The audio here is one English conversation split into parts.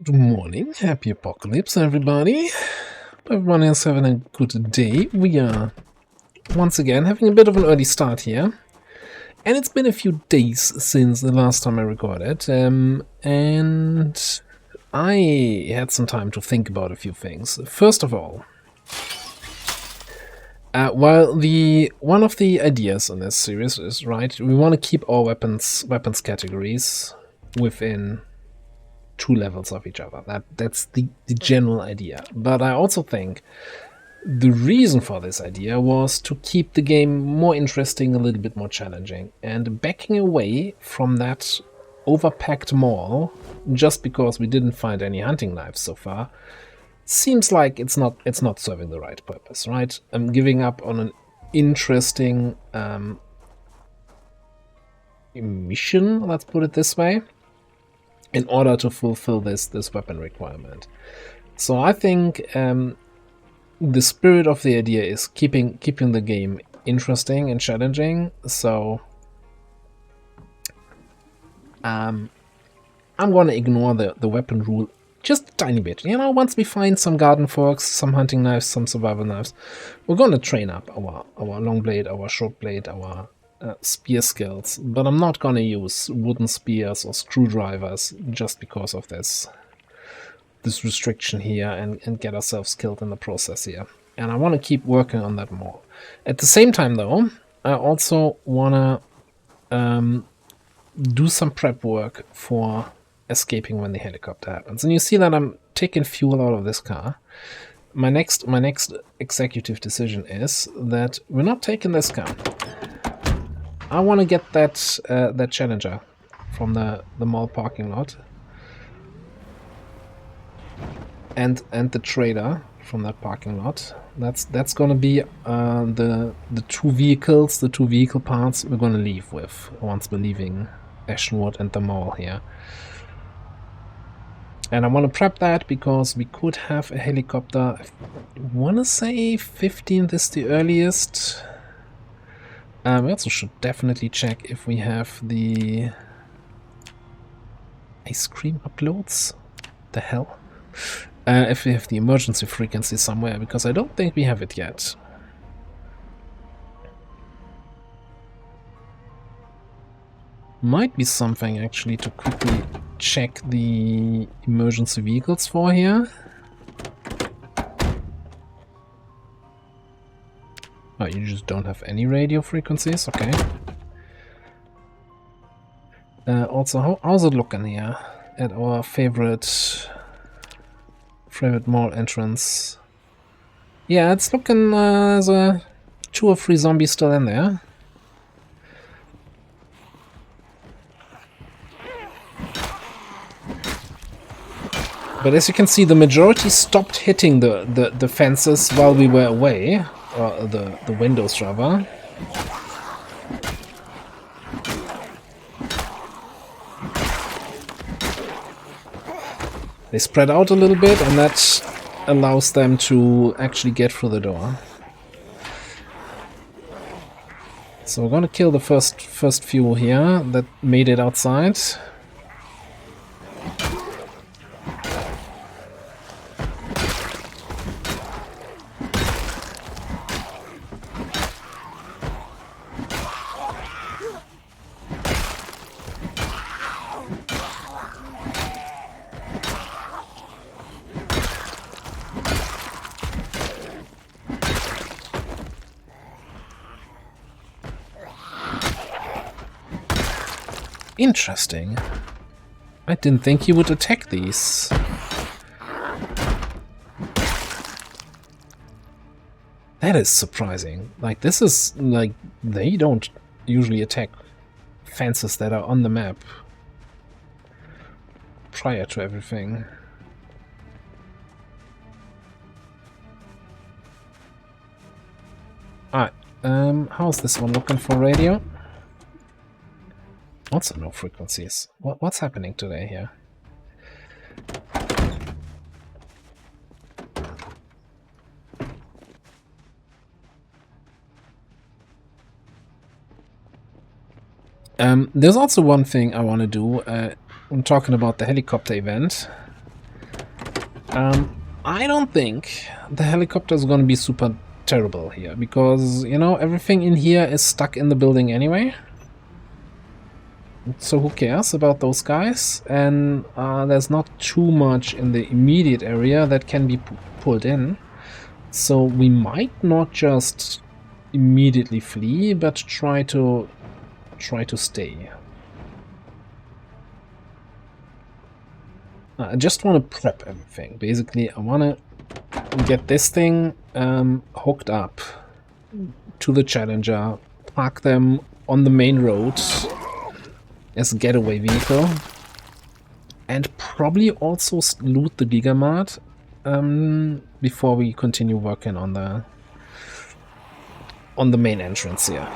Good morning, happy apocalypse, everybody. Hope everyone is having a good day. We are once again having a bit of an early start here, and it's been a few days since the last time I recorded, and I had some time to think about a few things. First of all, while one of the ideas in this series is right, we want to keep our weapons categories within 2 levels of each other. That's the general idea. But I also think the reason for this idea was to keep the game more interesting, a little bit more challenging, and backing away from that overpacked mall just because we didn't find any hunting knives so far seems like it's not serving the right purpose, right? I'm giving up on an interesting mission, let's put it this way, in order to fulfill this weapon requirement. So I think the spirit of the idea is keeping the game interesting and challenging. So I'm gonna ignore the weapon rule just a tiny bit. You know, once we find some garden forks, some hunting knives, some survival knives, we're gonna train up our long blade, our short blade, our spear skills, but I'm not gonna use wooden spears or screwdrivers just because of this restriction here and get ourselves killed in the process here. And I want to keep working on that more. At the same time, though, I also want to do some prep work for escaping when the helicopter happens. And you see that I'm taking fuel out of this car. My next executive decision is that we're not taking this car. I want to get that Challenger from the mall parking lot, and the trailer from that parking lot. That's going to be the two vehicle parts we're going to leave with once we're leaving Ashenwood and the mall here. And I want to prep that because we could have a helicopter. I want to say 15th is the earliest. We also should definitely check if we have the ice cream uploads. The hell? If we have the emergency frequency somewhere, because I don't think we have it yet. Might be something actually to quickly check the emergency vehicles for here. Oh, you just don't have any radio frequencies? Okay. Also, how's it looking here at our favorite mall entrance? Yeah, it's looking as a 2 or 3 zombies still in there. But as you can see, the majority stopped hitting the fences while we were away. Or the windows, rather. They spread out a little bit, and that allows them to actually get through the door. So we're gonna kill the first few here that made it outside. Interesting. I didn't think he would attack these. That is surprising. Like, this is, like, they don't usually attack fences that are on the map prior to everything. Alright, how's this one looking for radio? Also no frequencies. What's happening today here? There's also one thing I want to do. I'm talking about the helicopter event. I don't think the helicopter is going to be super terrible here, because, you know, everything in here is stuck in the building anyway. So who cares about those guys? And there's not too much in the immediate area that can be pulled in. So we might not just immediately flee, but try to stay. I just want to prep everything. Basically, I want to get this thing hooked up to the Challenger, park them on the main road as a getaway vehicle, and probably also loot the Gigamart before we continue working on the main entrance here.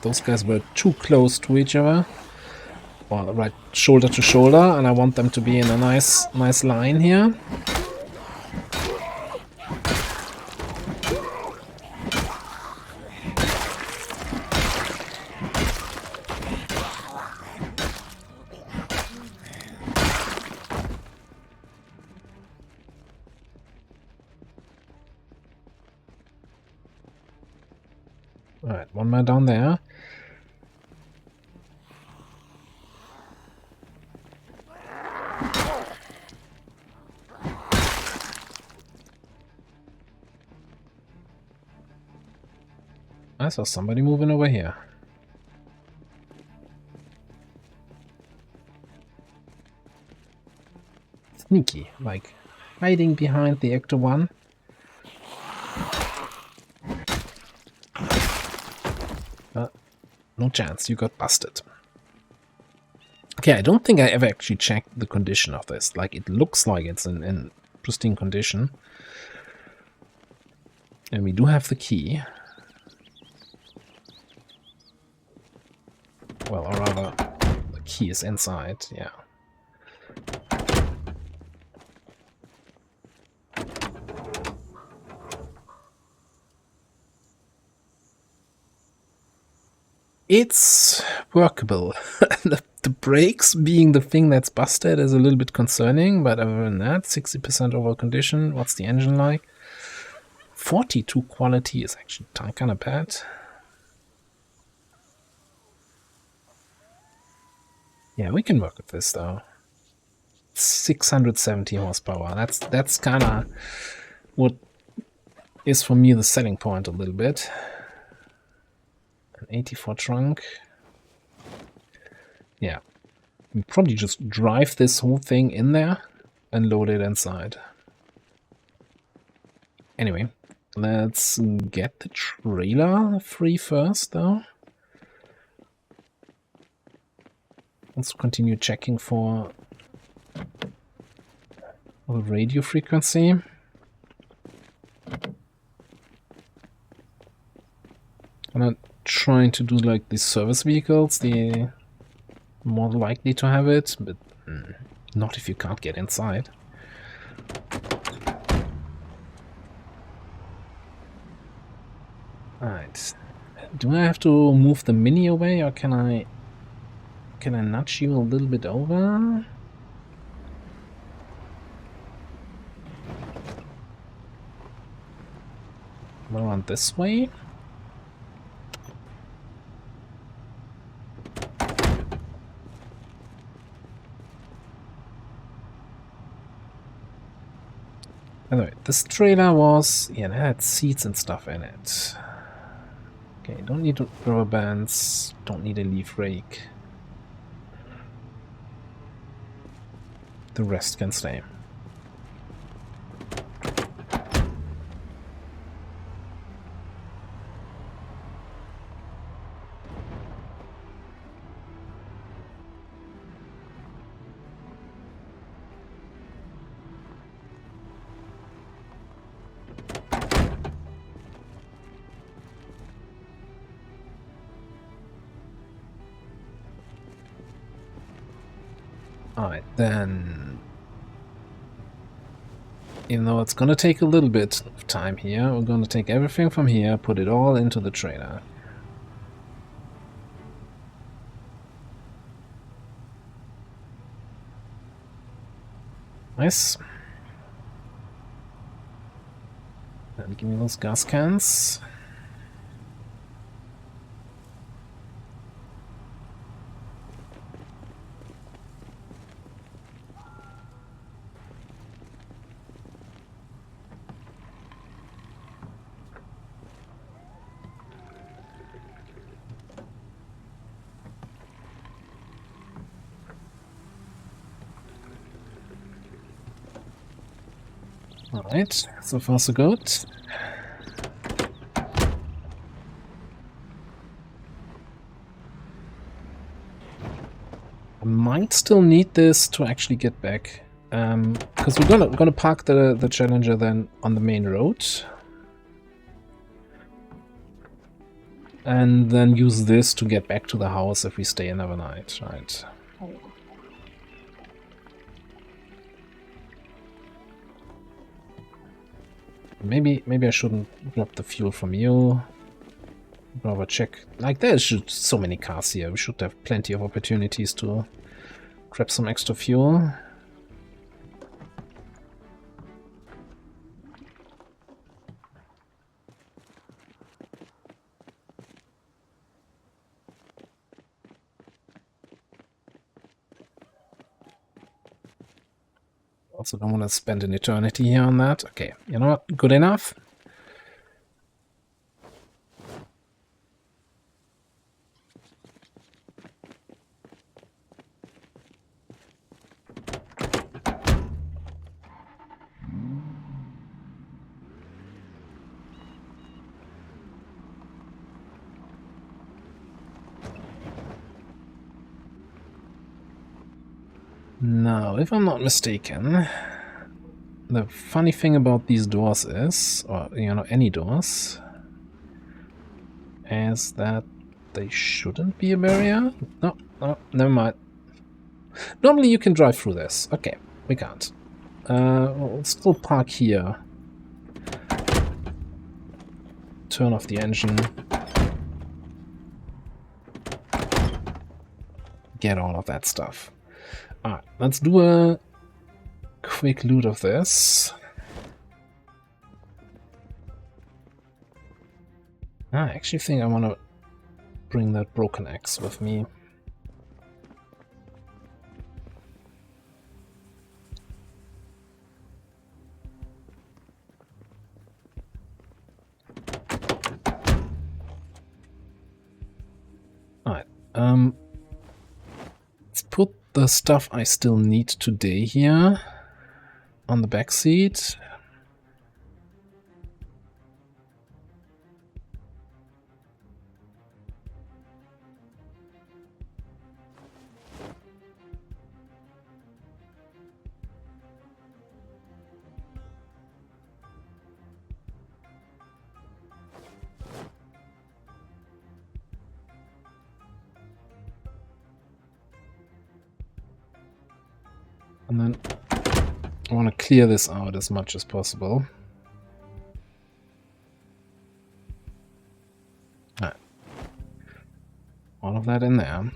Those guys were too close to each other, or right shoulder to shoulder, and I want them to be in a nice line here. Alright, one more down there. I saw somebody moving over here. Sneaky, like hiding behind the Ecto 1. No chance, you got busted. Okay, I don't think I ever actually checked the condition of this. Like, it looks like it's in pristine condition. And we do have the key. Well, or rather, the key is inside, yeah. It's workable. The brakes being the thing that's busted is a little bit concerning, but other than that, 60% overall condition. What's the engine like? 42 quality is actually kind of bad. Yeah, we can work with this though. 670 horsepower. That's kind of what is for me the selling point a little bit. An 84 trunk. Yeah, we probably just drive this whole thing in there and load it inside. Anyway, let's get the trailer free first though. Let's continue checking for the radio frequency. I'm not trying to do like the service vehicles, the more likely to have it, but not if you can't get inside. Alright. Do I have to move the Mini away, or can I nudge you a little bit over? Around this way? Anyway, this trailer was, yeah, it had seats and stuff in it. Okay, don't need rubber bands, don't need a leaf rake. The rest can stay. Alright, then, even though it's gonna take a little bit of time here, we're gonna take everything from here, put it all into the trader. Nice. And give me those gas cans. Alright, so far so good. I might still need this to actually get back, because we're gonna park the Challenger then on the main road, and then use this to get back to the house if we stay another night, right? Maybe I shouldn't drop the fuel from you. Rather check. Like, there's so many cars here. We should have plenty of opportunities to grab some extra fuel. Also don't want to spend an eternity here on that. Okay, you know what? Good enough. Now, if I'm not mistaken, the funny thing about these doors is, or, you know, any doors, is that they shouldn't be a barrier. No, never mind. Normally you can drive through this. Okay, we can't. We'll still park here. Turn off the engine. Get all of that stuff. Alright, let's do a quick loot of this. I actually think I want to bring that broken axe with me. Alright, let's put the stuff I still need today here on the back seat. And then I want to clear this out as much as possible. Alright. All of that in there.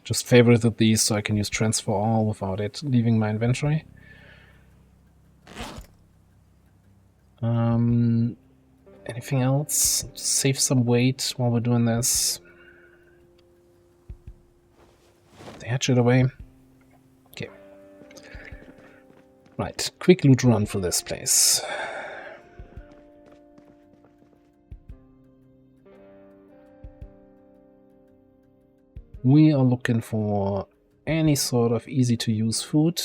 Just favorited these so I can use transfer all without it leaving my inventory. Anything else? Save some weight while we're doing this. The hatchet away. Okay. Right, quick loot run for this place. We are looking for any sort of easy to use food.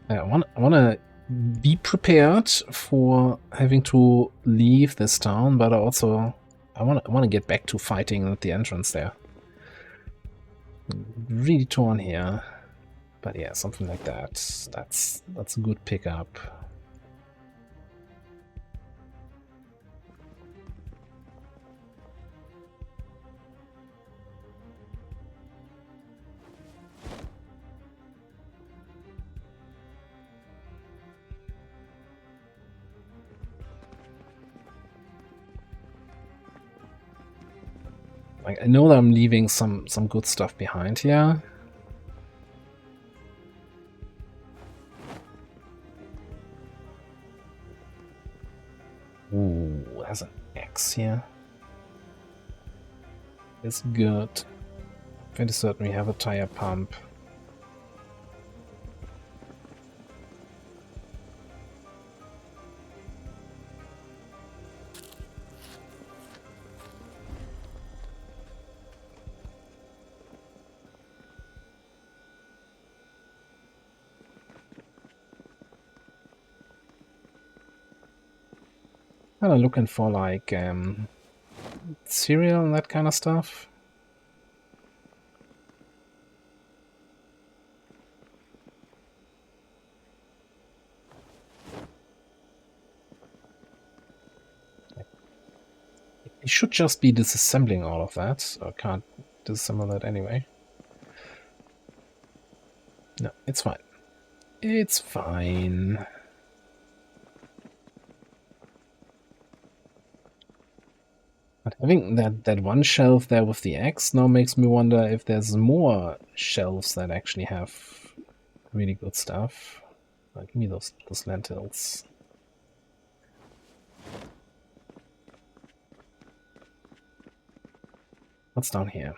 I want to be prepared for having to leave this town, but I want to get back to fighting at the entrance there. Really torn here, but yeah, something like that. That's a good pickup. Like, I know that I'm leaving some good stuff behind here. Ooh, there's an X here. It's good. Fairly certain we have a tire pump. Kind of looking for like cereal and that kind of stuff. You should just be disassembling all of that. I can't disassemble that anyway. No, it's fine. It's fine. But having that one shelf there with the X now makes me wonder if there's more shelves that actually have really good stuff. Like, give me those lentils. What's down here?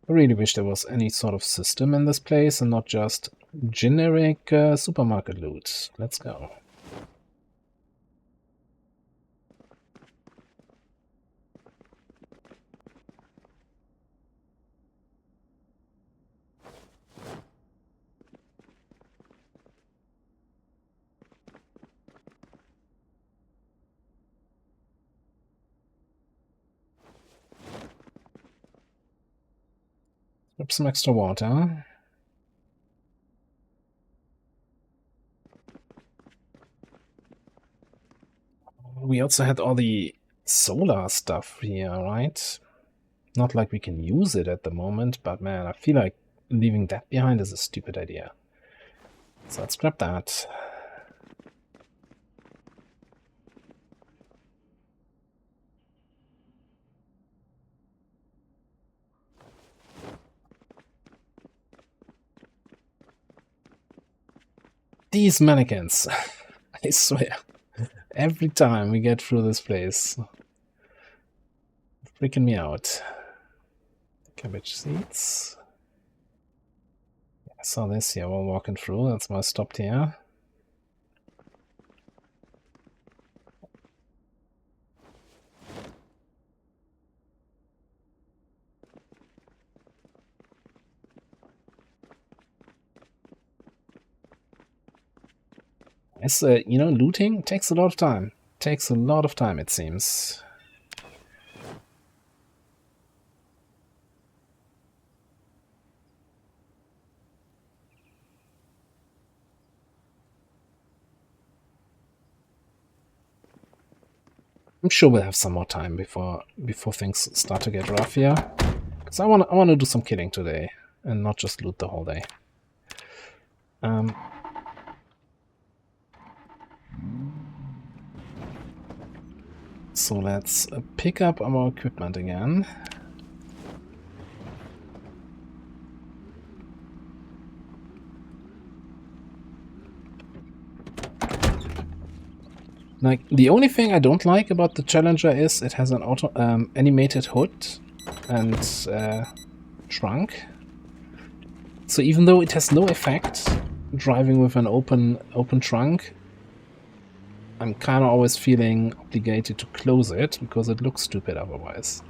I really wish there was any sort of system in this place and not just generic supermarket loot. Let's go. Grab some extra water. We also had all the solar stuff here, right? Not like we can use it at the moment, but man, I feel like leaving that behind is a stupid idea. So let's grab that. These mannequins, I swear, every time we get through this place, freaking me out. Cabbage seeds. I saw this here while walking through, that's why I stopped here. It's, you know, looting takes a lot of time. Takes a lot of time, it seems. I'm sure we'll have some more time before things start to get rough here. Because I wanna do some killing today and not just loot the whole day. So let's pick up our equipment again. Like, the only thing I don't like about the Challenger is it has an animated hood and trunk. So even though it has no effect driving with an open trunk, I'm kind of always feeling obligated to close it because it looks stupid otherwise.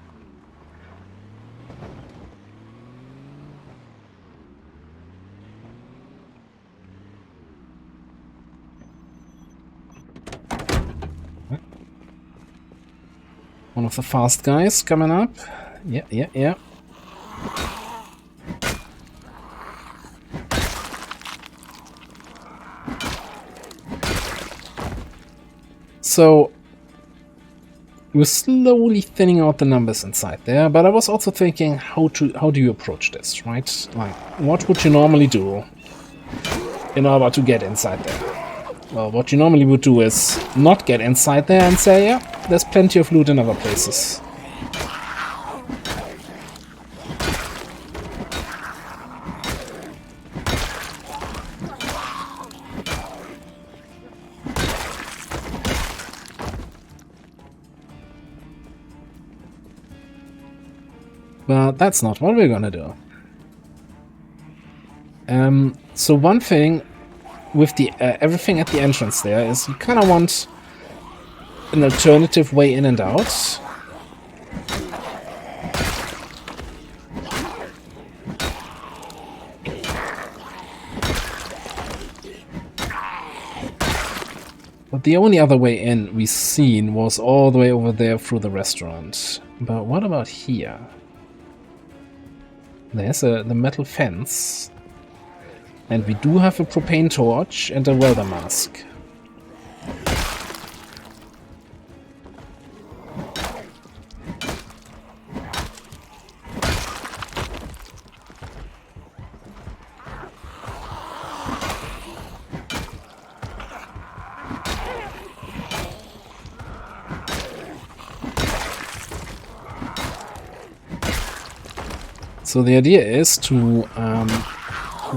One of the fast guys coming up. Yeah. So we're slowly thinning out the numbers inside there, but I was also thinking how do you approach this, right? Like, what would you normally do in order to get inside there? Well, what you normally would do is not get inside there and say, yeah, there's plenty of loot in other places. But that's not what we're gonna do. So one thing with the everything at the entrance there is you kind of want an alternative way in and out. But the only other way in we've seen was all the way over there through the restaurant. But what about here? There's the metal fence. And we do have a propane torch and a welder mask. So the idea is to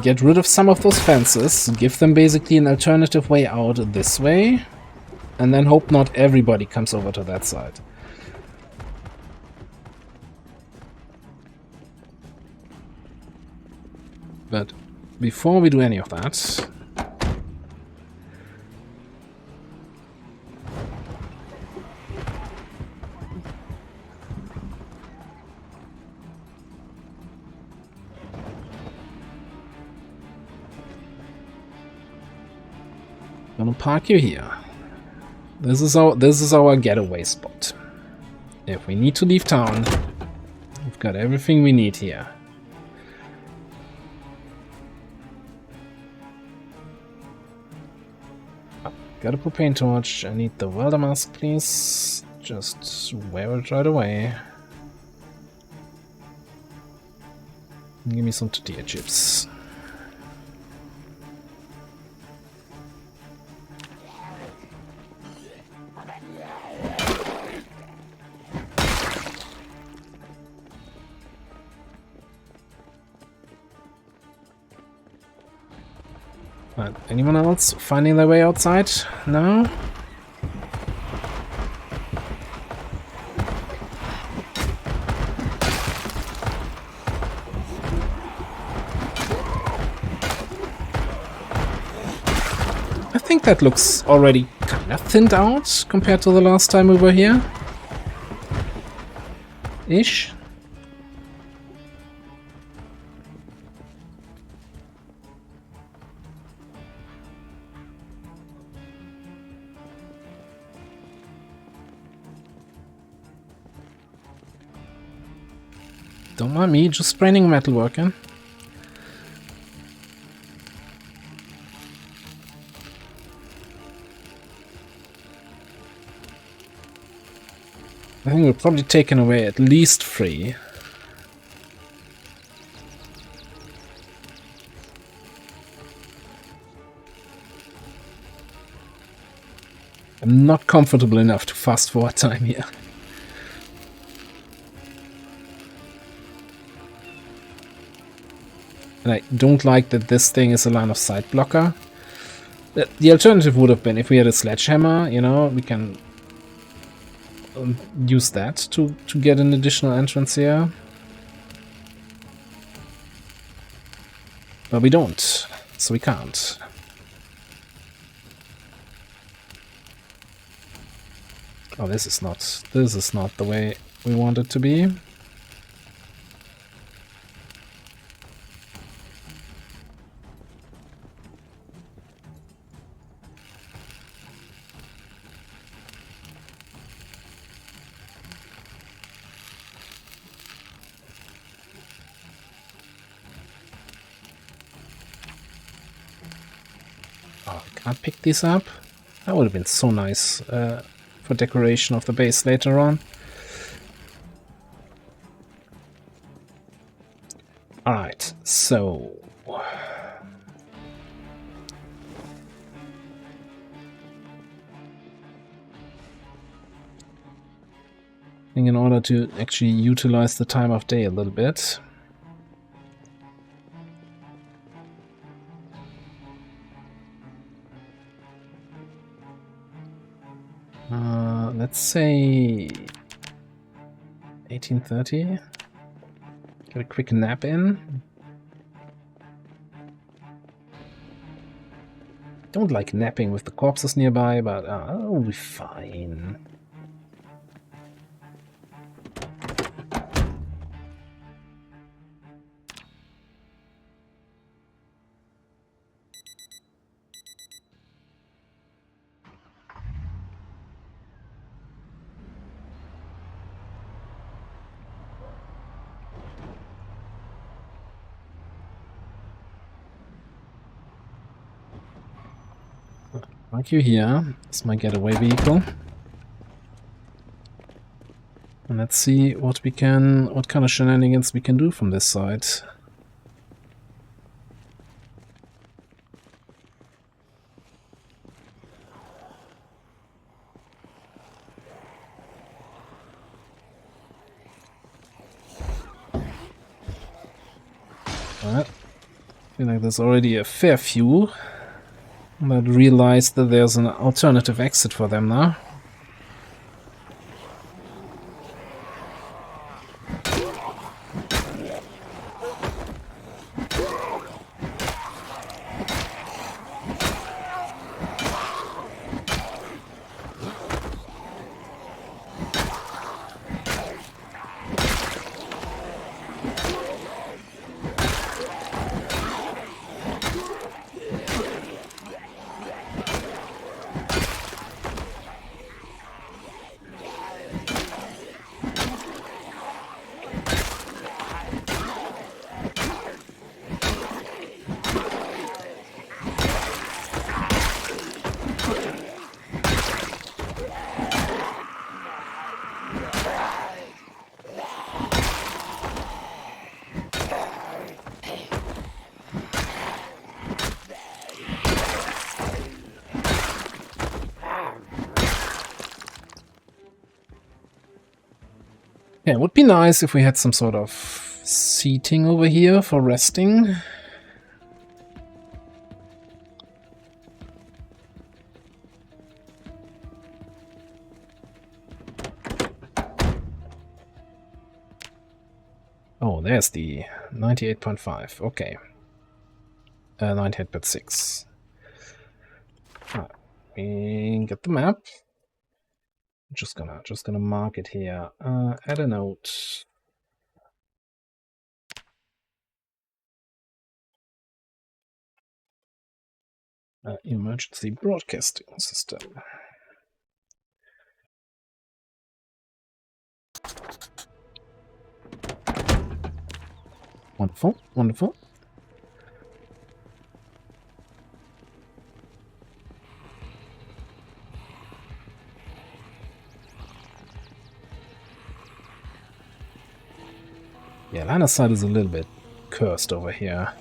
get rid of some of those fences, give them basically an alternative way out this way, and then hope not everybody comes over to that side. But before we do any of that, I'm gonna park you here. This is our getaway spot. If we need to leave town, we've got everything we need here. Got a propane torch. I need the welder mask, please. Just wear it right away. And give me some tortilla chips. Right, anyone else finding their way outside now? I think that looks already kind of thinned out compared to the last time we were here. Ish. Don't mind me, just spraying metalworking. I think we've probably taken away at least 3. I'm not comfortable enough to fast forward time here. And I don't like that this thing is a line of sight blocker. The alternative would have been if we had a sledgehammer, you know, we can use that to get an additional entrance here. But we don't, so we can't. Oh, this is not the way we want it to be. Oh, I can't pick these up. That would have been so nice for decoration of the base later on. Alright, so... I think in order to actually utilize the time of day a little bit, let's say 18:30. Get a quick nap in. Don't like napping with the corpses nearby, but it'll be fine. Mark you here. It's my getaway vehicle. And let's see what kind of shenanigans we can do from this side. Alright. I feel like there's already a fair few that realize that there's an alternative exit for them now. Yeah, it would be nice if we had some sort of seating over here for resting. Oh, there's the 98.5. Okay. 98.6. We get the map. Just gonna mark it here. Add a note. Emergency broadcasting system. Wonderful, wonderful. Yeah, line of sight is a little bit cursed over here.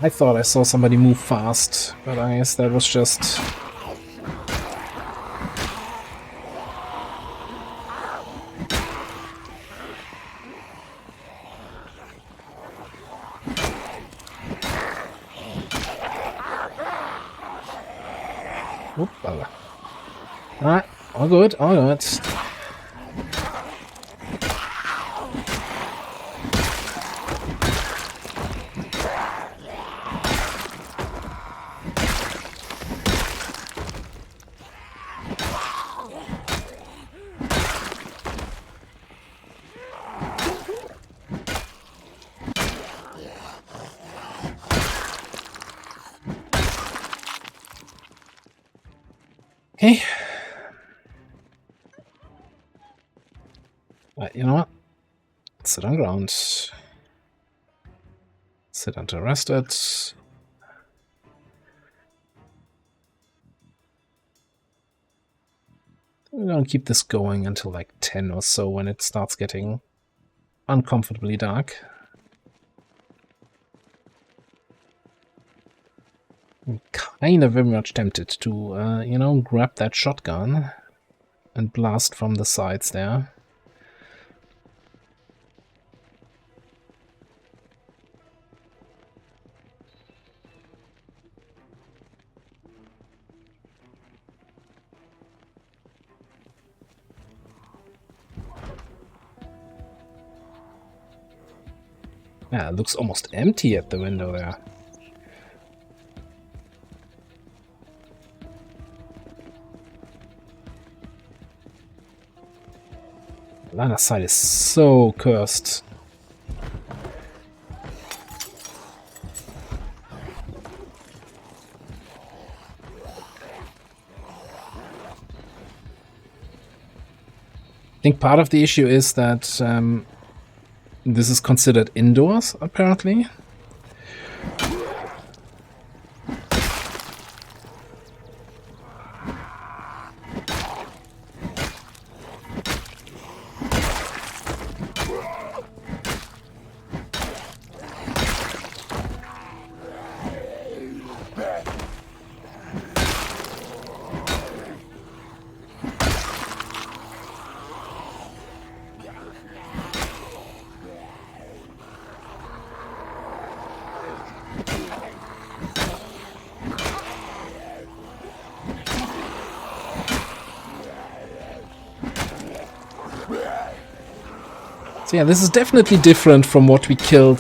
I thought I saw somebody move fast, but I guess that was just... Oop, alright, all good, all good. Okay. Right, you know what? Sit on ground. Sit until rested. We're gonna keep this going until like 10 or so when it starts getting uncomfortably dark. I'm kind of very much tempted to, you know, grab that shotgun and blast from the sides there. Yeah, it looks almost empty at the window there. Line of sight is so cursed. I think part of the issue is that this is considered indoors, apparently. So yeah, this is definitely different from what we killed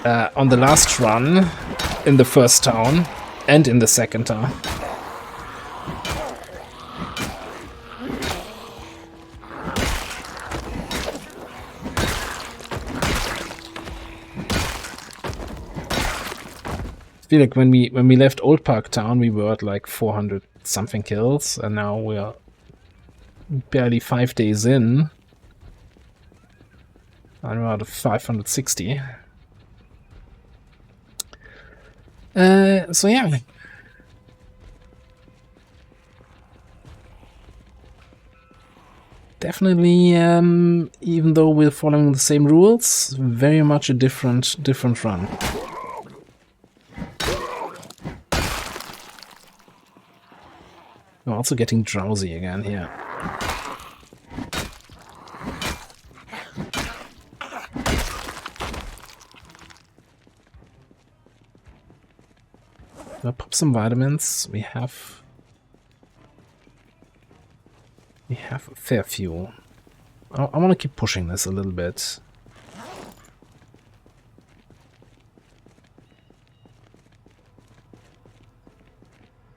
on the last run in the first town and in the second town. I feel like when we left Old Park Town, we were at like 400 something kills, and now we are barely 5 days in. I'm around 560. So yeah. Definitely, even though we're following the same rules, very much a different run. I'm also getting drowsy again here. I'll pop some vitamins. We have a fair few. I want to keep pushing this a little bit.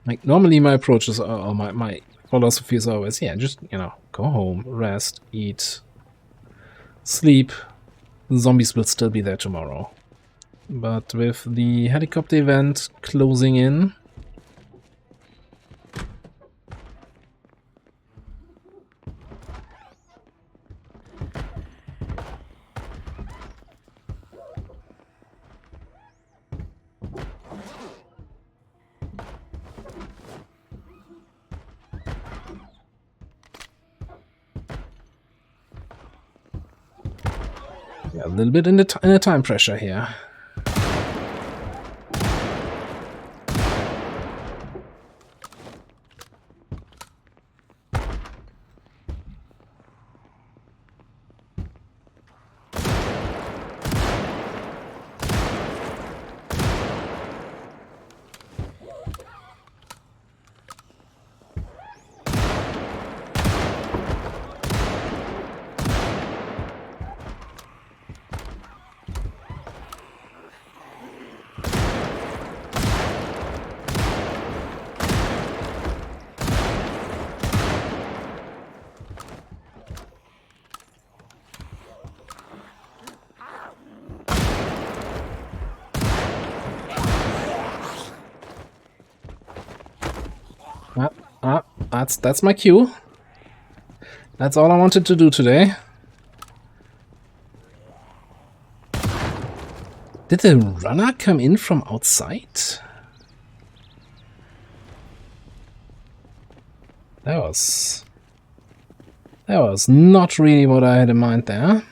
Like, normally my approach is, or my philosophy is always, yeah, just, you know, go home, rest, eat, sleep. The zombies will still be there tomorrow. But with the helicopter event closing in, yeah, a little bit in a time pressure here. That's my cue. That's all I wanted to do today. Did the runner come in from outside? That was not really what I had in mind there.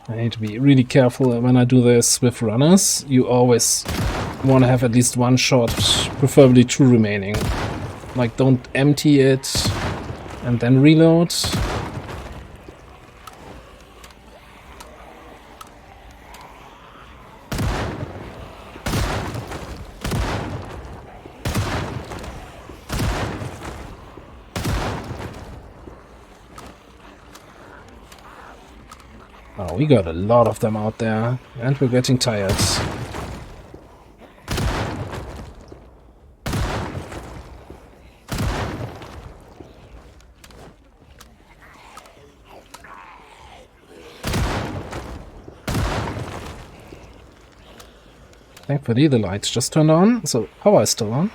I need to be really careful when I do this with runners. You always want to have at least one shot, preferably two remaining. Like, don't empty it and then reload. Oh, we got a lot of them out there, and we're getting tired. Thankfully, the lights just turned on, so power is still on.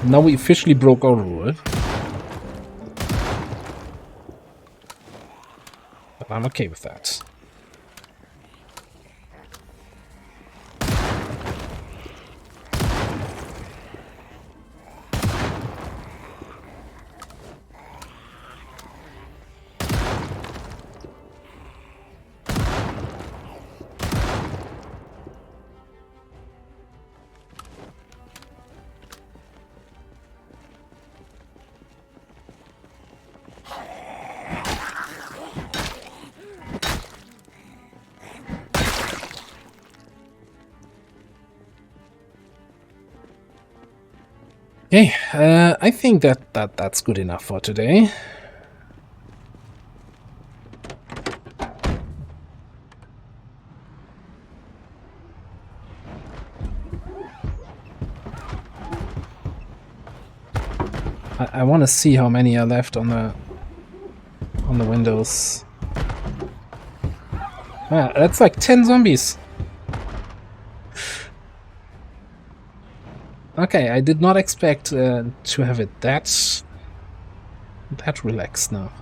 Now we officially broke our rule. But I'm okay with that. Okay, I think that's good enough for today. I want to see how many are left on the windows. Ah, that's like 10 zombies. Okay, I did not expect to have it that relaxed now.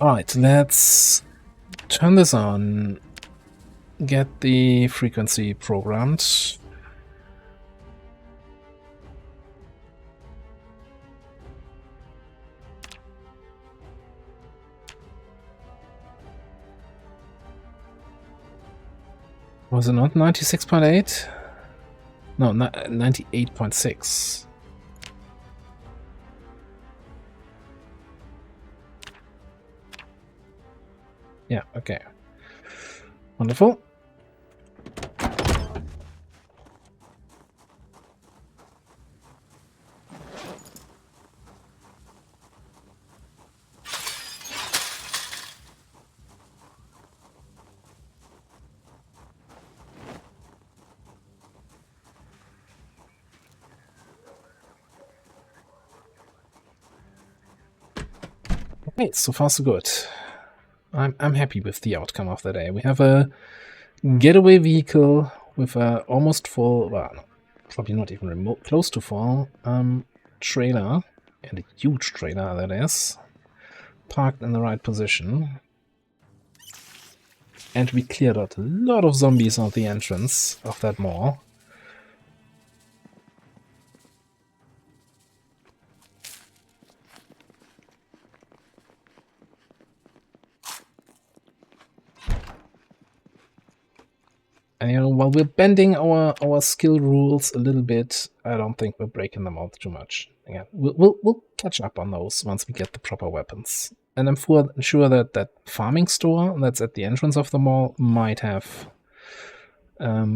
Alright, let's turn this on, get the frequency programmed. Was it not 96.8? No, 98.6. Yeah, okay. Wonderful. Okay, so far so good. I'm happy with the outcome of the day. We have a getaway vehicle, with a almost full, well, no, probably not even remote, close to full trailer, and a huge trailer that is, parked in the right position. And we cleared out a lot of zombies at the entrance of that mall. And you know, while we're bending our skill rules a little bit, I don't think we're breaking them out too much. Again, we'll catch up on those once we get the proper weapons. And I'm sure that that farming store that's at the entrance of the mall might have a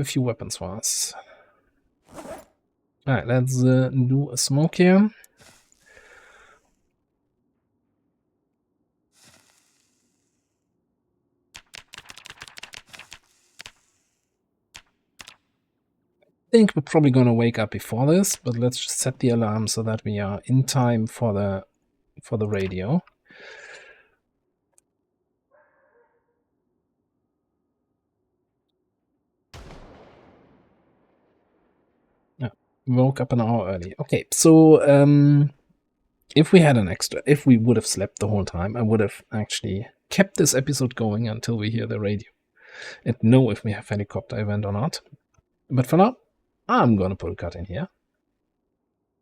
few weapons for us. All right, let's do a smoke here. I think we're probably going to wake up before this, but let's just set the alarm so that we are in time for the radio. Yeah, woke up an hour early. Okay, so if we would have slept the whole time, I would have actually kept this episode going until we hear the radio and know if we have helicopter event or not. But for now, I'm gonna put a cut in here.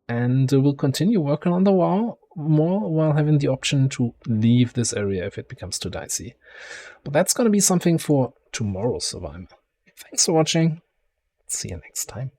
And we'll continue working on the wall more while having the option to leave this area if it becomes too dicey. But that's gonna be something for tomorrow's survival. Thanks for watching. See you next time.